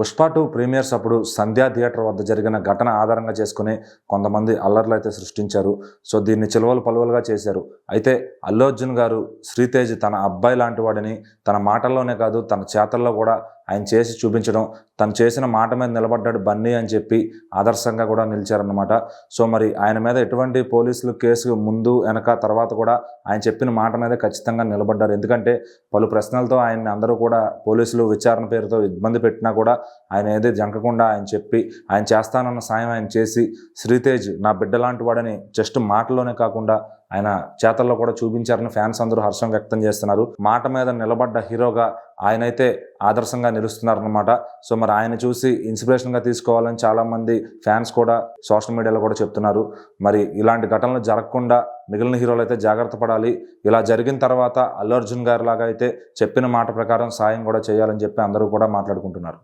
Pushpa 2 premieres అప్పుడు సంధ్యా theatre వద్ద జరిగిన ఘటన ఆధారంగా చేసుకుని కొంతమంది అల్లర్లు అయితే సృష్టించారు. సో దీన్ని చిలవలు పలువలుగా చేశారు. అయితే అల్లు అర్జున్ గారు శ్రీతేజ్ తన అబ్బాయి లాంటి వాడని తన మాటల్లోనే కాదు తన చేతల్లో కూడా ఆయన చేసి చూపించడం, తను చేసిన మాట మీద నిలబడ్డాడు బన్నీ అని చెప్పి ఆదర్శంగా కూడా నిలిచారన్నమాట. సో మరి ఆయన మీద ఎటువంటి పోలీసులు కేసు ముందు వెనక తర్వాత కూడా ఆయన చెప్పిన మాట మీద ఖచ్చితంగా నిలబడ్డారు. ఎందుకంటే పలు ప్రశ్నలతో ఆయన్ని అందరూ కూడా పోలీసులు విచారణ పేరుతో ఇబ్బంది పెట్టినా కూడా ఆయన ఏది జంకకుండా ఆయన చెప్పి ఆయన చేస్తానన్న సాయం ఆయన చేసి శ్రీతేజ్ నా బిడ్డ లాంటి వాడని జస్ట్ మాటలోనే కాకుండా ఆయన చేతల్లో కూడా చూపించారని ఫ్యాన్స్ అందరూ హర్షం వ్యక్తం చేస్తున్నారు. మాట మీద నిలబడ్డ హీరోగా ఆయనైతే ఆదర్శంగా నిలుస్తున్నారన్నమాట. సో మరి ఆయన చూసి ఇన్స్పిరేషన్గా తీసుకోవాలని చాలామంది ఫ్యాన్స్ కూడా సోషల్ మీడియాలో కూడా చెప్తున్నారు. మరి ఇలాంటి ఘటనలు జరగకుండా మిగిలిన హీరోలు అయితే జాగ్రత్త పడాలి. ఇలా జరిగిన తర్వాత అల్లు అర్జున్ గారి లాగా అయితే చెప్పిన మాట ప్రకారం సాయం కూడా చేయాలని చెప్పి అందరూ కూడా మాట్లాడుకుంటున్నారు.